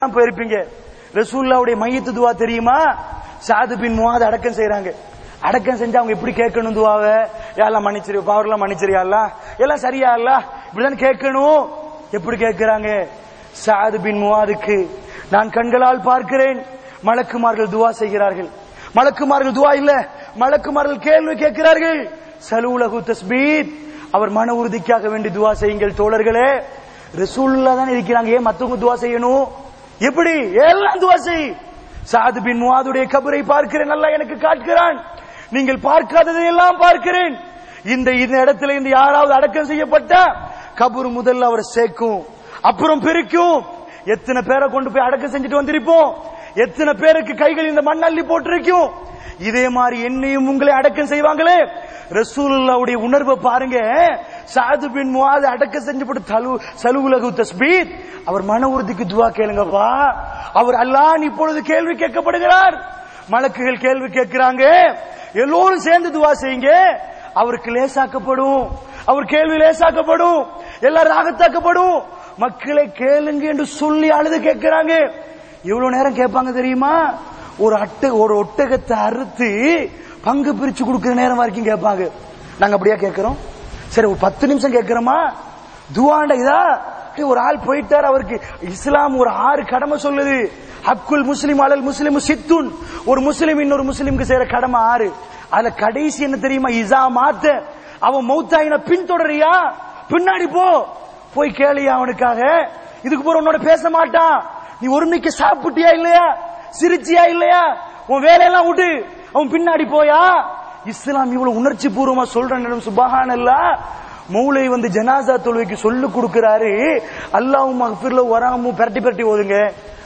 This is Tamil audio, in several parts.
போயிருப்பீங்க. ரசூலுல்லாஹ்வுடைய மையத்து துவா தெரியுமா? சாது பின் முஆத் அடக்கம் செய்யறாங்க. அடக்கம் செஞ்சு அவங்க எப்படி கேட்கணும் துவாவை? யா அல்லாஹ் மன்னிச்சிரு, பாவர்லாம் மன்னிச்சிரு யா அல்லாஹ், எல்லாம் சரியா அல்லாஹ், இப்படிதான் கேட்கணும். எப்படி கேட்கிறாங்க? சாது பின் முஆதுக்கு நான் கண்களால் பார்க்கிறேன், மலக்குமார்கள் துவா செய்கிறார்கள். மலக்குமார்கள் துவா இல்ல, மலக்குமார்கள் கேள்வி கேட்கிறார்கள். சலூலஹு தஸ்பீத், அவர் மன உறுதிக்காக வேண்டி துவா செய்யுங்கள் தோழர்களே. ரசூலுல்லாஹ் தான் இருக்கிறாங்க, ஏன் மத்தவங்க துவா செய்யணும்? எப்படி? எல்லாம் துவா செய். சாது பின் முஆதுடைய கபரை பார்க்கிறேன், அல்லாஹ் எனக்கு காட்டுகிறான், நீங்கள் பார்க்காததை எல்லாம் பார்க்கிறேன். இந்த இடத்துல இந்த யாராவது அடக்கம் செய்யப்பட்ட கபர் முதல்ல அவர் சேர்க்கும், அப்புறம் பிரிக்கும். எத்தனை பேரை கொண்டு போய் அடக்கம் செஞ்சுட்டு வந்திருப்போம், எத்தனை பேருக்கு கைகள் இந்த மண் அள்ளி போட்டிருக்கும். இதே மாதிரி என்னையும் உங்களை அடக்கம் செய்வாங்களே. ரசூலுல்லாஹ்வுடைய உணர்வை பாருங்க. சாது பின் முஆத் அடக்கம் செஞ்சப்பட்டு சலூலஹு தஸ்பீத், அவர் மன உறுதிக்கு துவா கேளுங்கப்பா. அவர் அல்லாஹ் இப்பொழுது கேள்வி கேட்கப்படுகிறார், மலக்குகள் கேள்வி கேட்கிறாங்க, எல்லோரும் சேர்ந்து துவா செய்யுங்க, அவருக்கு லேசாக்கப்படும், அவர் கேள்வி லேசாக்கப்படும், எல்லாரும் ராகத்தாக்கப்படும். மக்களை கேளுங்க என்று சொல்லி அழுது கேட்கிறாங்க. எவ்வளவு நேரம் கேட்பாங்க தெரியுமா? ஒரு ஒட்டகத்தை அறுத்து பங்கு பிரிச்சு கொடுக்கிற நேரம் வரைக்கும் கேட்பாங்க. நாங்க அப்படியா கேட்கிறோம்? சரி, ஒரு 10 நிமிஷம் கேட்கிறோமா? துவாண்ட இதா ஒரு ஆள் போயிட்டார், அவருக்கு இஸ்லாம் ஒரு 6 கடமை சொல்லுது. ஹக்குல் முஸ்லிம் அலல் முஸ்லிம் சித்துன், ஒரு முஸ்லிம் இன்னொரு முஸ்லிமுக்கு செய்யற கடமை 6. அதுல கடைசி என்ன தெரியுமா? இசா மாத்த, அவன் மௌத்தாயின பின்தொடரியா, பின்னாடி போய் கேளியா அவனுக்காக. இதுக்கு போற உன்னோட பேச மாட்டான். நீ ஒருமிக்க சாப்பிட்டியா இல்லையா, சிரிச்சியா இல்லையா, உன் வேலையெல்லாம் விட்டு அவன் பின்னாடி போயா. இஸ்லாம் இவ்வளவு உணர்ச்சி பூர்வமா சொல்ற நேரம் சுப்ஹானல்லாஹ். மௌலை ஜனாசா தொழுகைக்கு சொல்லு கொடுக்கிறாரு, அல்லாஹும் மக்ஃபிர் லஹு வர்ஹம்ஹு பரட்டி பரட்டி ஓதுங்க.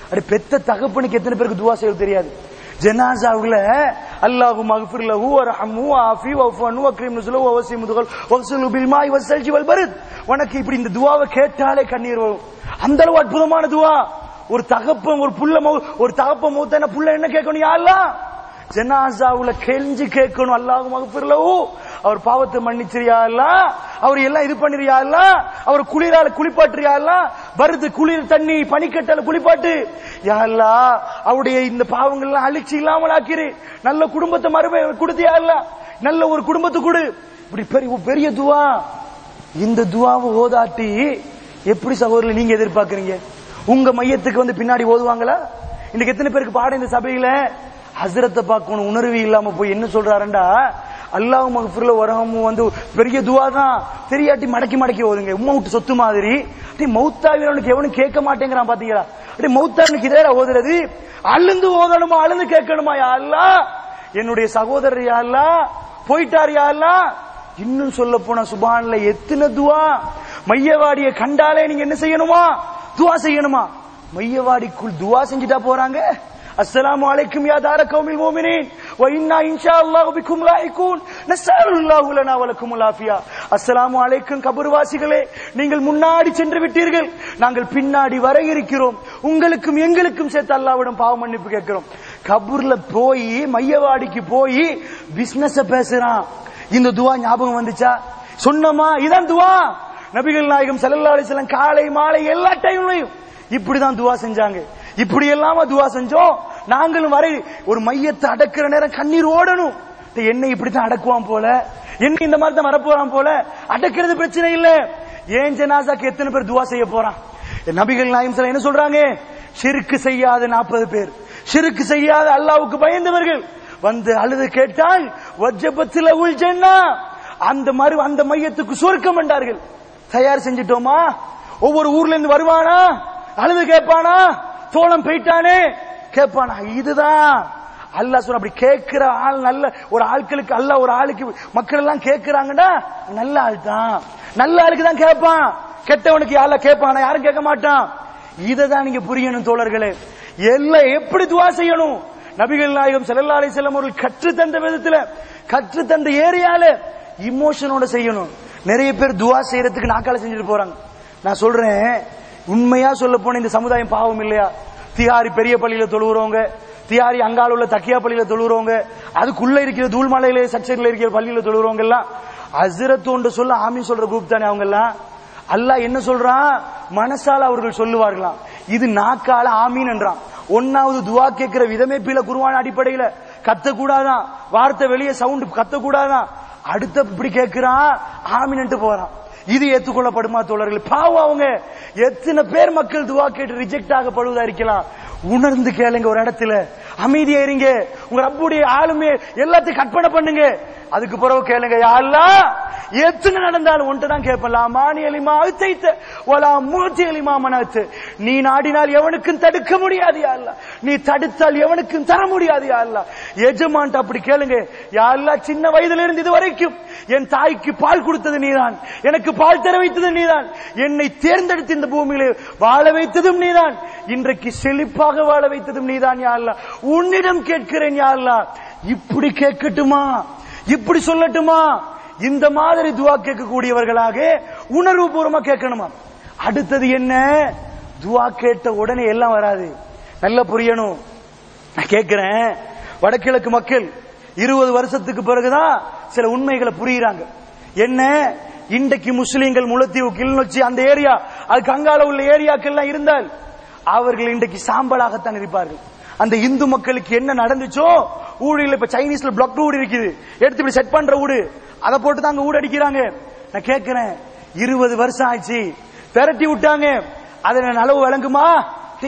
அப்படி பெத்த தகப்பனுக்கு எத்தனை பேருக்கு துவா செய்ய தெரியாது? ஜனாசாவுல அல்லாஹும் மக்ஃபிர் லஹு வர்ஹம்ஹு ஆஃபி வஃபு அன்ஹு வக்ரிம் நுஸுலஹு வஸி முதுகல் வக்ஸிலு பில் மாஇ வஸ்ஸல்ஜி வல் பரத். உனக்கு இப்படி இந்த துவாவை கேட்டாலே கண்ணீர் வரும். அந்த அளவு அற்புதமான துவா. ஒரு தகப்பன் ஒரு தகப்பன் மூத்தன புள்ள என்ன கேட்கணும்? யா அல்லாஹ், ஜனாசாவுல கெஞ்சி கேட்கணும், அல்லாஹும் மக்ஃபிர் லஹு, அவர் பாவத்தை மன்னிச்சிரியா அல்லாஹ், அவர் எல்லாம் இது பண்ணிரியா அல்லாஹ், அவர் குளிரால குளிப்பாட்டுறியா அல்லாஹ், வருது குளிர் தண்ணி பனிக்கட்டால குளிப்பாட்டு யா அல்லாஹ், அவருடைய இந்த பாவங்கள் எல்லாம் அழிச்சு இல்லாமல் ஆக்கிரு, நல்ல குடும்பத்தை மறுமை கொடுத்தியா அல்லாஹ், நல்ல ஒரு குடும்பத்தை கொடு. இப்படி பெரிய துவா. இந்த துவாவை ஓதாட்டி எப்படி சகோதரர்கள் நீங்க எதிர்பார்க்கறீங்க? உங்க மையத்துக்கு பின்னாடி ஓதுவாங்களா? இன்னைக்கு எத்தனை பேருக்கு பாடம் இந்த சபையில? ஹஸ்ரத்தை பார்க்கணும் உணர்வு இல்லாம போய் என்ன சொல்றாருண்டா, அல்லாஹ் மக்ஃபிர் லஹு வர்ஹம்ஹு பெரிய துவா தான், தெரியாட்டி மடக்கி மடக்கி ஓதுங்க. உம்மா விட்டு சொத்து மாதிரி. மௌத்தாவினவனுக்கு எவனும் கேட்க மாட்டேங்கிறான் பாத்தீங்களா? மௌத்தாவினுக்கு இதே ஓதுறது, அழுந்து ஓதணுமா, அழுந்து கேட்கணுமா? யா அல்லாஹ், என்னுடைய சகோதரர் யா அல்லாஹ் போயிட்டார் யா அல்லாஹ். இன்னும் சொல்ல போனா சுப்ஹானல்லாஹ், எத்தனை துவா. மையவாடிய கண்டாலே நீங்க என்ன செய்யணுமா? துவா செய்யணுமா? மையவாடிக்குள் துவா செஞ்சுட்டா போறாங்க. அஸ்ஸலாமு அலைக்கும் யா தார கௌமில் முஃமினீன் வ இன்னா இன்ஷாஅல்லாஹு பிக்கும் லாயிகூன் நஸ்அலுல்லாஹு லனா வ லக்குமுல் ஆஃபியா. அஸ்ஸலாமு அலைக்கும் கபர்வாசிகளே, நீங்கள் முன்னாடி சென்று விட்டீர்கள், நாங்கள் பின்னாடி வர இருக்கிறோம், உங்களுக்கும் எங்களுக்கும் சேர்த்து அல்லாஹ்விடம் பாவ மன்னிப்பு கேட்கிறோம். கபூர்ல போய் மையவாடிக்கு போய் பிசினஸ் பேசுறான். இந்த துவா ஞாபகம் வந்துச்சா? சொன்னமா? இதான் துவா. நபிகள் நாயகம் ஸல்லல்லாஹு அலைஹி வஸல்லம் காலை மாலை எல்லா டைம்லயும் இப்படிதான் துவா செஞ்சாங்க. இப்படி எல்லாம துவா செஞ்சோம். நாங்களும் வரை ஒரு மையத்தை அடக்கிற நேரம் கண்ணீர் ஓடணும். என்னை இப்படித்தான் அடக்குவான் போல, என்ன இந்த மாதிரி தான் வரப்போறான் போல. அடக்கிறது பிரச்சனை இல்ல. ஏன் ஜனாசாக்கு எத்தனை பேர் துவா செய்ய போறான்? நபிகள் நாயகம் ஸல்லல்லாஹு என்ன சொல்றாங்க? ஷிர்க் செய்யாத 40 பேர், ஷிர்க் செய்யாத அல்லாஹ்வுக்கு பயந்தவர்கள் அழுது கேட்டால் வஜ்ஜபத் லஹுல் ஜன்னah, அந்த மையத்துக்கு சொர்க்கம் என்றார்கள். தயார் செஞ்சிட்டோமா? ஒவ்வொரு ஊர்ல இருந்து வருவானா, அழுது கேட்பானா, தோளம் போயிட்டானே கேட்பானா? இதுதான் அல்லாஹ் சொல்ற. அப்படி கேட்கிற ஆள் நல்ல ஒரு ஆட்களுக்கு அல்லாஹ் ஒரு ஆளுக்கு மக்கள் எல்லாம் கேட்கிறாங்கன்னா நல்ல ஆள் தான், நல்ல ஆளுக்கு தான் கேட்பான். கெட்டவனுக்கு யாரெல்லாம் கேட்பானா? யாரும் கேட்க மாட்டான். இததான் நீங்க புரியணும் தோழர்களே. எல்லாம் எப்படி துவா செய்யணும்? நபிகள் நாயகம் ஸல்லல்லாஹு அலைஹி வஸல்லம் அவர்கள் கற்று தந்த விதத்துல, கற்று தந்த ஏரியால இமோஷனோட செய்யணும். நிறைய பேர் துவா செய்யறதுக்கு நாக்கால செஞ்சுட்டு போறாங்க. நான் சொல்றேன், உண்மையா சொல்ல போன இந்த சமுதாயம் பாவம் இல்லையா? திஹாரி பெரிய பள்ளியில தொழுகிறவங்க, திஹாரி அங்கால உள்ள தக்கியா பள்ளியில தொழுகிறவங்க, அதுக்குள்ள இருக்கிற தூள்மலையில சச்சரில இருக்கிற பள்ளியில தொழுகிறவங்க எல்லாம் ஹஸ்ரத் சொல்ல ஆமீன் சொல்ற குரூப் தானே அவங்க எல்லாம். அல்லாஹ் என்ன சொல்றான், மனசால அவர்கள் சொல்லுவார்களாம், இது நாக்கால ஆமீன் என்றான். ஒன்னாவது துவா கேட்கிற விதமே பில குர்ஆன் அடிப்படையில கத்தக்கூடாதான், வார்த்தை வெளியே சவுண்ட் கத்தக்கூடாதான். அடுத்த இப்படி கேட்கிறான், ஆமீன் போறான். இது ஏற்றுக்கொள்ளப்படுமா தோழர்கள்? பாவம், அவங்க எத்தனை பேர் மக்கள் துவா கேட்டு ரிஜெக்ட் ஆகப்படுவதா இருக்கலாம். உணர்ந்து கேளுங்க, ஒரு இடத்துல அமைதியா இருங்க, உங்க ரப்புடைய ஆளுமே எல்லாத்தையும் கற்பனை பண்ணுங்க, அதுக்கு பிறகு கேளுங்க. யா அல்லாஹ், எத்தனை நடந்தாலும் ஒன்றை தான் கேட்பலாம், மானி அலிமா அழுத்தைத்த ஒலா மூர்த்தி அலிமா மனத்து, நீ நாடினால் எவனுக்கும் தடுக்க முடியாது யா அல்லாஹ், நீ தடுத்தால் எவனுக்கும் தர முடியாது யா அல்லாஹ். எஜமான்ட்ட அப்படி கேளுங்க. யா அல்லாஹ், சின்ன வயதிலிருந்து இருந்து இது வரைக்கும் என் தாய்க்கு பால் கொடுத்தது நீதான், எனக்கு பால் தர வைத்தது நீதான், என்னை தேர்ந்தெடுத்து இந்த பூமியிலே வாழ வைத்ததும் நீதான், இன்றைக்கு செழிப்பாக வாழ வைத்ததும் நீதான் யா அல்லாஹ். உன்னிடம் கேட்கிறேன் யா அல்லாஹ். இப்படி கேட்கட்டுமா, இப்படி சொல்லட்டுமா? இந்த மாதிரி துவா கேட்கக்கூடியவர்களாக உணர்வு பூர்வமா கேட்கணுமா? அடுத்தது என்ன, துவா கேட்ட உடனே எல்லாம் வராது, நல்லா புரியணும். நான் கேட்கிறேன், வடகிழக்கு மக்கள் 20 வருஷத்துக்கு பிறகுதான் சில உண்மைகளை புரியுறாங்க. என்ன, இன்றைக்கு முஸ்லீம்கள் முல்லைத்தீவு, கிளிநொச்சி அந்த ஏரியா, அதுக்கு அங்கால உள்ள ஏரியாக்கெல்லாம் இருந்தால் அவர்கள் இன்றைக்கு சாம்பலாகத்தான் இருப்பார்கள். அந்த இந்து மக்களுக்கு என்ன நடந்துச்சோ, ஊழில் இப்ப சைனீஸ்ல பிளாக் ஊடு இருக்குது, எடுத்து இப்படி செட் பண்ற ஊடு, அதை போட்டு தாங்க ஊடு அடிக்கிறாங்க. நான் கேட்கிறேன், 20 வருஷம் ஆச்சு, விரட்டி விட்டாங்க, அதுல நலவு விளங்குமா?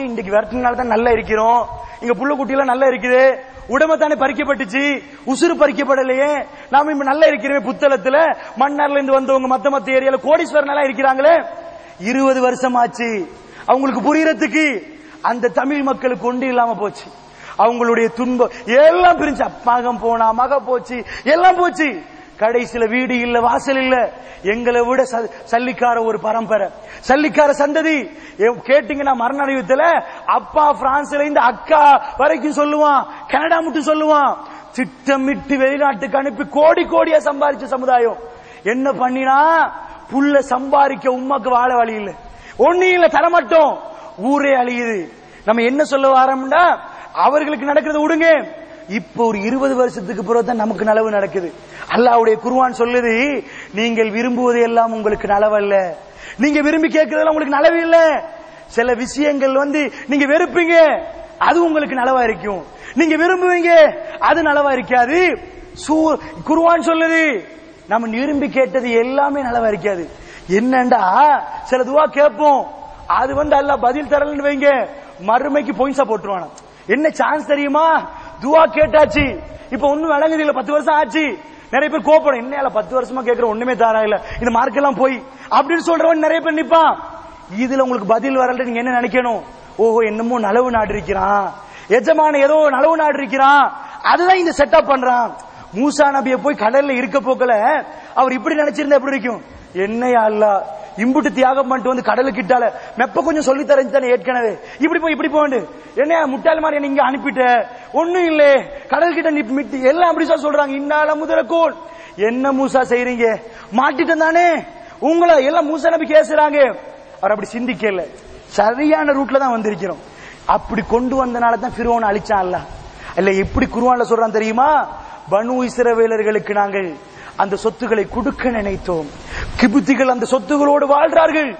இன்றைக்கு விரட்டினால தான் நல்லா இருக்கிறோம், இங்க புள்ள குட்டியெல்லாம் நல்லா இருக்குது, உடம்பு தானே பறிக்கப்பட்டுச்சு, உசுறு பறிக்கப்படலையே, நாம இப்ப நல்லா இருக்கிறோம். புத்தளத்துல மன்னார்ல இருந்து வந்தவங்க மத்த ஏரியால கோடீஸ்வரன் நல்லா இருக்கிறாங்களே. 20 வருஷம் ஆச்சு. அவங்களுக்கு புரியறதுக்கு அந்த தமிழ் மக்களுக்கு ஒன்று இல்லாம போச்சு. அவங்களுடைய துன்பம் எல்லாம் பிரிஞ்சு, அப்பாகம் போனா, மக போச்சு, எல்லாம் போச்சு. கடைசியில வீடு இல்ல, வாசல் இல்ல. எங்களை விட சல்லிக்கார ஒரு பரம்பரை, சல்லிக்கார சந்ததி. கேட்டீங்கன்னா மரண அறிவித்தல அப்பா பிரான்ஸ்ல இருந்து அக்கா வரைக்கும் சொல்லுவான், கனடா மட்டும் சொல்லுவான். திட்டமிட்டு வெளிநாட்டுக்கு அனுப்பி கோடி கோடியா சம்பாதிச்ச சமுதாயம். என்ன பண்ணினா, புள்ள சம்பாதிக்க உமாக்கு வாழ வழி இல்ல, ஒண்ணு இல்ல, தரமாட்டோம், ஊரே அழியுது. நம்ம என்ன சொல்ல வரோம்னா, அவர்களுக்கு நடக்கிறத விடுங்க, இப்ப ஒரு 20 வருஷத்துக்கு பிறகு தான் நமக்கு நலவு நடக்குது. அல்லாஹ்வுடைய குர்ஆன் சொல்லுது, நீங்கள் விரும்புவது எல்லாம் உங்களுக்கு நலவல்ல, நீங்க விரும்பி கேட்கறதெல்லாம் உங்களுக்கு நலவு இல்ல. சில விஷயங்கள் நீங்க வெறுப்பீங்க, அது உங்களுக்கு நலவா இருக்கும், நீங்க விரும்புவீங்க, அது நலவா இருக்காது. குர்ஆன் சொல்லுது, நம்ம விரும்பி கேட்டது எல்லாமே நலவா இருக்காது. என்னண்டா, சில துவா கேட்போம், அது அல்லாஹ் பதில் தரலன்னு வைங்க, மறுமைக்கு பொய்சா போட்டுருவானா. என்ன சான்ஸ் தெரியுமா? துவா கேட்டாச்சு, இப்ப ஒண்ணும் விளங்குது இல்ல, 10 வருஷம் ஆச்சு. நிறைய பேர் கோப்படும், என்ன 10 வருஷமா கேட்கிற ஒண்ணுமே தாரா இல்ல, இந்த மார்க் எல்லாம் போய் அப்படின்னு சொல்றவன் நிறைய பேர் நிப்பான். இதுல உங்களுக்கு பதில் வரல, நீங்க என்ன நினைக்கணும்? ஓஹோ, என்னமோ நலவு நாடு இருக்கிறான், எஜமான ஏதோ நலவு நாடு இருக்கிறான், அதுதான் இந்த செட்டப் பண்றான். மூசா நபியை போய் கடல்ல இருக்க போக்கல அவர் இப்படி நினைச்சிருந்தா எப்படி இருக்கும்? என்னையா அல்லாஹ், இம்புட்டு தியாகம் பண்ணிட்டு கடலுக்கிட்டால மெப்ப கொஞ்சம் சொல்லி தரேன் ஏற்கனவே, இப்படி போய் இப்படி போண்டு என்ன முட்டாள் மாதிரி நீங்க அனுப்பிட்ட, ஒண்ணும் இல்ல, கடல் கிட்ட மிட்டி எல்லாம் அப்படி சொல்றாங்க. இன்னால முதலக்கோள், என்ன மூசா செய்றீங்க, மாட்டிட்டு தானே உங்களை எல்லாம் மூசா நபி கேசுறாங்க. அவர் அப்படி சிந்திக்கல, சரியான ரூட்ல தான் வந்திருக்கிறோம். அப்படி கொண்டு வந்தனால தான் ஃபிரௌன் அழிச்சான் அல்லாஹ். இல்ல எப்படி குர்ஆன்ல சொல்றான் தெரியுமா? பனு இஸ்ரவேலர்களுக்கு நாங்கள் அந்த சொத்துக்களை கொடுக்க நினைத்தோம், கிபுத்திகள் அந்த சொத்துகளோடு வாழ்றார்கள்,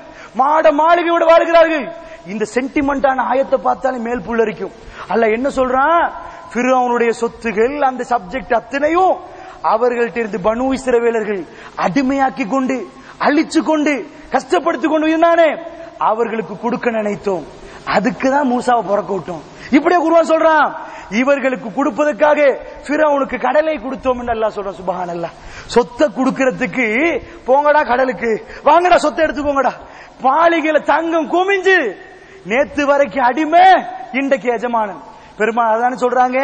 மாட மாளிகையோடு வாழ்கிறார்கள். இந்த சென்டிமெண்டான ஆயத்தை பார்த்தாலே மேல் புல்லரிக்கும். அல்லாஹ் என்ன சொல்றான்? ஃபிரௌனுடைய சொத்துகள், அந்த சப்ஜெக்ட் அத்தனையும் அவர்கள்ட்ட இருந்து பனு இஸ்ரவேலர்கள் அடிமையாக்கி கொண்டு, அழிச்சு கொண்டு, கஷ்டப்படுத்தி கொண்டு இருந்தானே, அவர்களுக்கு கொடுக்க நினைத்தோம், அதுக்குதான் மூசாவை பிறக்க விட்டோம். இப்படியே குர்ஆன் சொல்றான். இவர்களுக்கு கொடுப்பதற்காக ஃபிரௌனுக்கு கடலை கொடுத்தோம் என்று அல்லாஹ் சொல்றான். சுப்ஹானல்லாஹ். சொத்தை கொடுக்கிறதுக்கு போங்கடா கடலுக்கு, வாங்கடா சொத்தை எடுத்துக்கோங்கடா, பாலிகளை தங்கம் குமிஞ்சு, நேத்து வரைக்கும் அடிமை, இன்றைக்கு எஜமானன். பெருமாள் அதான சொல்றாங்க,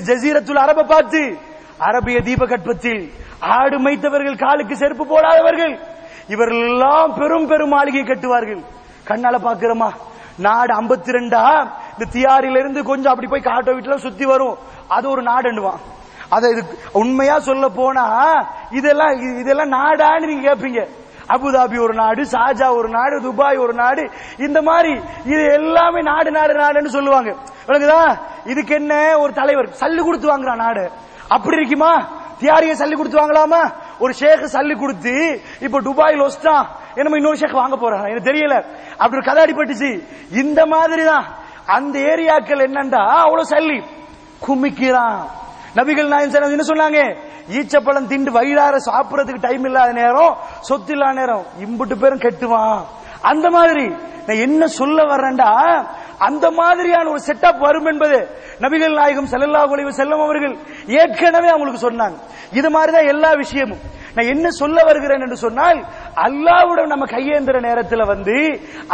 ஜசீரத்துல் அரப பார்த்து, அரபிய தீபகற்பத்தில் ஆடு மேய்த்தவர்கள், காலுக்கு செருப்பு போடாதவர்கள், இவர்கள் எல்லாம் பெரும் பெரும் மாளிகை கட்டுவார்கள். கண்ணால பாக்குறோமா? நாடு 52 இந்த தியாரில இருந்து கொஞ்சம் அப்படி போய் காட்டோ வீட்டுல சுத்தி வரும், அது ஒரு நாடுன்னுவான். அத இது உண்மையா சொல்ல போனா இதெல்லாம் நாடான்னு நீங்க கேட்பீங்க. அபுதாபி ஒரு நாடு, ஷார்ஜா ஒரு நாடு, துபாய் ஒரு நாடு, இந்த மாதிரி இது எல்லாமே நாடு நாடு நாடுன்னு சொல்லுவாங்க. விளங்குதா? இதுக்கு என்ன, ஒரு தலைவர் சல்லு கொடுத்து வாங்குறான் நாடு, அப்படி இருக்குமா? தியாரியை சல்லி கொடுத்து வாங்கலாமா? ஒரு ஷேக் சல்லி கொடுத்து இப்ப துபாயில் வச்சிட்டான் என்ன இன்னொரு ஷேக் வாங்க போறாங்க எனக்கு தெரியல அப்படி ஒரு கதை அடிபட்டுச்சு. இந்த மாதிரி தான் அந்த ஏரியாக்கள் என்னண்டா அவ்வளவு சல்லி குமிக்கிறான். நபிகள் நாயகம் என்ன சொன்னாங்க? ஈச்சப்பழம் திண்டு வயிறார சாப்பிடறதுக்கு டைம் இல்லாத நேரம், சொத்து இல்லாத நேரம், இம்புட்டு பேரும் கெட்டுவான். அந்த மாதிரி நான் என்ன சொல்ல வர்றேன்டா, அந்த மாதிரியான ஒரு செட்டப் வரும் என்பது நபிகள் நாயகம் ஸல்லல்லாஹு அலைஹி வஸல்லம் அவர்கள் ஏற்கனவே அவங்களுக்கு சொன்னாங்க. இது மாதிரிதான் எல்லா விஷயமும். நான் என்ன சொல்ல வருகிறேன் என்று சொன்னால், அல்லாஹ்வுடன் நம்ம கையேந்திர நேரத்தில்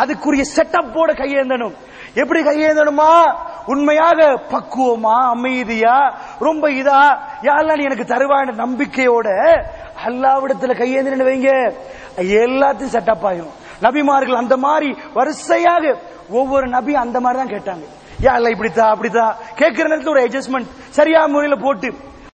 அதுக்குரிய செட்டப்போட கையேந்தணும். எப்படி கையேந்தணுமா? உண்மையாக பக்குவமா, அமைதியா, ரொம்ப இதா, யா அல்லாஹ் நீ எனக்கு தருவான நம்பிக்கையோட அல்லாஹ்விடத்தில் கையேந்திரன்னு வைங்க, எல்லாத்தையும் செட்டப் ஆயிரும். நபிமார்கள் அந்த மாதிரி வரிசையாக ஒவ்வொரு நபி அந்த மாதிரி தான் கேட்டாங்க. யா அல்லாஹ் இப்படித்தா அப்படித்தா கேட்கிற நேரத்தில் ஒரு அட்ஜஸ்ட்மெண்ட் சரியா முறையில் போட்டு